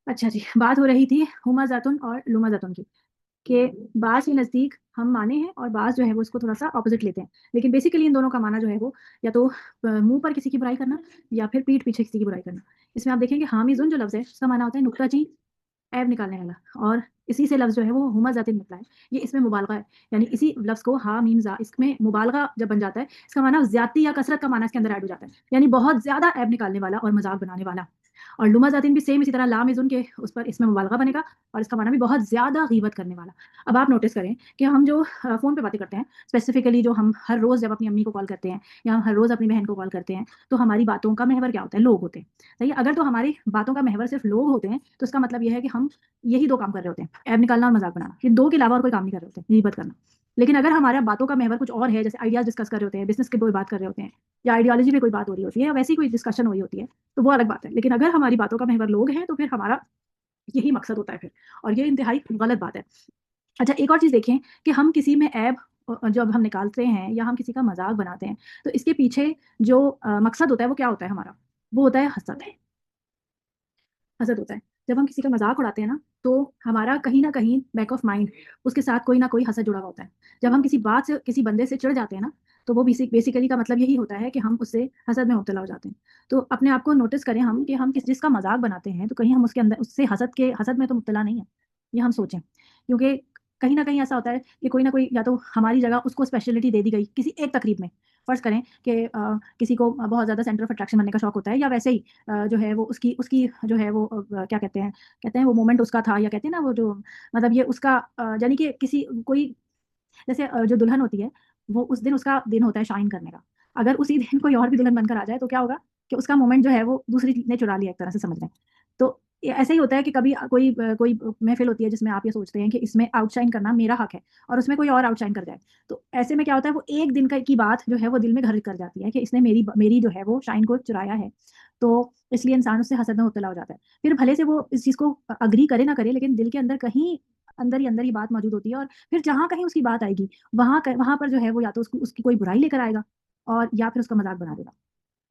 अच्छा जी, बात हो रही थी हुमाज़ातुन और लुमाज़ातुन की, कि बाज़ के नज़दीक हम माने हैं और बाज़ जो है वो इसको थोड़ा-सा ऑपोज़िट लेते हैं। लेकिन बेसिकली इन दोनों का माना जो है वो या तो मुँह पर किसी की बुराई करना या फिर पीठ पीछे किसी की बुराई करना। इसमें आप देखेंगे हामिज़ुन जो लफ़्ज़ है उसका माना होता है नुक्ताचीन, ऐब निकालने वाला और इसी से लफ़्ज़ जो है वो हुमाज़ातिन निकला है। ये इसमें मुबालगा है, यानी इसी लफ़्ज़ को हा, मीम, ज़ा इसमें मुबालगा जब बन जाता है, इसका माना ज़्यादती या कसरत का माना इसके अंदर ऐड हो जाता है। यानी बहुत ज़्यादा ऐब निकालने वाला और मज़ाक बनाने वाला। और लुमाज़ातिन भी सेम इसी तरह लामिज़ुन के उस पर इसमें मुबालगा बनेगा और इसका माना भी बहुत ज़्यादा ग़ीबत करने वाला। अब आप नोटिस करें कि हम जो फ़ोन पे बातें करते हैं, स्पेसिफ़िकली जो हम हर रोज़ जब अपनी अम्मी को कॉल करते हैं या हम हर रोज़ अपनी बहन को कॉल करते हैं, तो हमारी बातों का महवर क्या होता है? लोग होते हैं। सही है? अगर तो हमारी बातों का महवर सिर्फ़ लोग होते हैं, तो इसका मतलब ये है कि हम यही 2 काम कर रहे होते हैं, ऐब निकालना और मज़ाक बनाना। इन 2 के अलावा और कोई काम नहीं कर रहे होते, ग़ीबत करना। लेकिन अगर हमारा बातों का महवर कुछ और है, जैसे आइडियाज़ डिस्कस कर रहे होते हैं, बिज़नेस की कोई बात कर रहे होते हैं या आइडियोलॉजी पे कोई बात हो रही होती है या वैसी कोई डिस्कशन हो रही होती है, तो वो अलग बात है। लेकिन अगर हमारी बातों का महवर लोग हैं, तो फिर हमारा यही मकसद होता है फिर और ये इंतहाई गलत बात है। अच्छा एक और चीज़ देखें कि हम किसी में ऐब जब हम निकालते हैं या हम किसी का मज़ाक बनाते हैं, तो इसके पीछे जो मकसद होता है वो क्या होता है हमारा? वो होता है हसद। हसद होता है। जब हम किसी का मज़ाक उड़ाते हैं ना, तो हमारा कहीं न कहीं बैक ऑफ माइंड उसके साथ कोई न कोई हसद जुड़ा हुआ होता है। जब हम किसी बात से किसी बंदे से चिढ़ जाते हैं ना, तो वो बेसिकली का मतलब यही होता है कि हम उससे हसद में मुब्तला हो जाते हैं। तो अपने आप को नोटिस करें हम कि हम जिसका मज़ाक बनाते हैं, तो कहीं हम उसके अंदर उससे हसद में तो मुब्तला नहीं है। ये हम सोचें। क्योंकि कहीं न कहीं ऐसा होता है कि कोई न कोई या तो हमारी जगह उसको स्पेशलिटी दे दी गई किसी एक तकरीब में। फ़र्ज़ करें कि किसी को बहुत ज़्यादा सेंटर ऑफ अट्रैक्शन बनने का शौक होता है या वैसे ही जो है वो उसकी उसकी जो है वो क्या कहते हैं वो मोमेंट उसका था या कहते हैं ना वो जो मतलब ये उसका यानी कि किसी कोई जैसे जो दुल्हन होती है, वो उस दिन उसका दिन होता है शाइन करने का। अगर उसी दिन कोई और भी दुल्हन बनकर आ जाए तो क्या होगा कि उसका मोमेंट जो है वो दूसरी ने चुरा लिया एक तरह से समझ लें। तो ये ऐसा ही होता है कि कभी कोई महफ़िल होती है जिसमें आप ये सोचते हैं कि इसमें आउटशाइन करना मेरा हक है और उसमें कोई और आउटशाइन कर जाए। तो ऐसे में क्या होता है वो एक दिन का की बात जो है वो दिल में घर कर जाती है कि इसने मेरी जो है वो शाइन को चुराया है। तो इसलिए इंसान उससे हसद में मुब्तला हो जाता है। फिर भले से वो इस चीज़ को एग्री करे ना करे लेकिन दिल के अंदर कहीं अंदर ही बात मौजूद होती है और फिर जहाँ कहीं उसकी बात आएगी, वहाँ पर जो है वो या तो उसकी कोई बुराई लेकर आएगा और या फिर उसका मज़ाक बना देगा।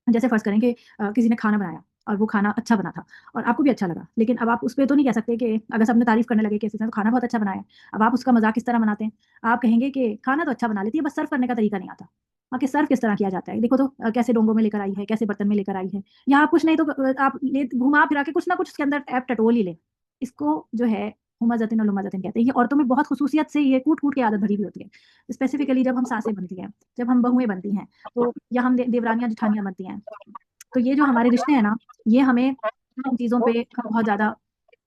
जैसे फ़र्ज़ करें कि किसी ने खाना बनाया और वो खाना अच्छा बना था और आपको भी अच्छा लगा। लेकिन अब आप उस पे तो नहीं कह सकते कि अगर सबने तारीफ़ करने लगे कि इसने तो खाना बहुत अच्छा बनाया है। अब आप उसका मज़ाक किस तरह बनाते हैं? आप कहेंगे कि खाना तो अच्छा बना लेती है बस सर्व करने का तरीका नहीं आता। हाँ, कि सर्व किस तरह किया जाता है? देखो तो कैसे डोंगों में लेकर आई है, कैसे बर्तन में लेकर आई है। या आप कुछ नहीं तो आप ले घुमा-फिरा के कुछ ना कुछ उसके अंदर ऐप टटोल ही लें। इसको जो है हुमाज़ातिन और लुमाज़ातिन कहते हैं। ये औरतों में बहुत ख़ुसूसियत से ये कूट-कूट के आदत भरी हुई होती है। स्पेसिफ़िकली जब हम सासें बनती हैं, जब हम बहुएँ बनती हैं, तो या हम देवरानियाँ, जेठानियाँ बनती हैं। तो ये जो हमारे रिश्ते हैं ना, ये हमें इन चीज़ों पे बहुत ज़्यादा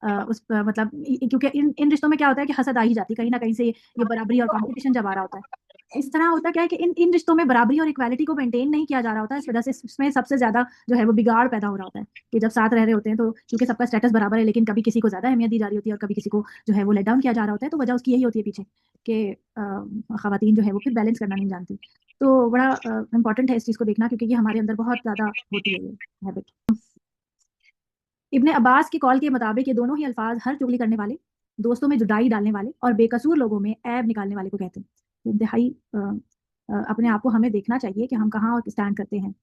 उस प मतलब क्योंकि इन इन रिश्तों में क्या होता है कि हसद आ ही जाती है, कहीं न कहीं से ये बराबरी और कॉम्पिटिशन जब आ रहा होता है। इस तरह होता क्या है कि इन इन रिश्तों में बराबरी और इक्वालिटी को मेंटेन नहीं किया जा रहा होता है, इस वजह से इसमें सबसे ज़्यादा जो है वो बिगाड़ पैदा हो रहा होता है, कि जब साथ रह रहे होते हैं तो क्योंकि सबका स्टेटस बराबर है, लेकिन कभी किसी को ज़्यादा अहमियत दी जा रही होती है और कभी किसी को जो है वो लेट डाउन किया जा रहा होता है, तो वजह उसकी यही होती है पीछे कि ख़वातीन जो है वो फिर बैलेंस करना नहीं जानती। तो बड़ा इम्पोर्टेंट है इस चीज़ को देखना क्योंकि ये हमारे अंदर बहुत ज़्यादा होती है ये हैबिट। इब्न अब्बास की कौल के मुताबिक ये दोनों ही अल्फाज हर चुगली करने वाले, दोस्तों में जुदाई डालने वाले और बेकसूर लोगों में ऐब निकालने वाले को कहते हैं। इंतहाई अपने आप को हमें देखना चाहिए कि हम कहाँ और स्टैंड करते हैं।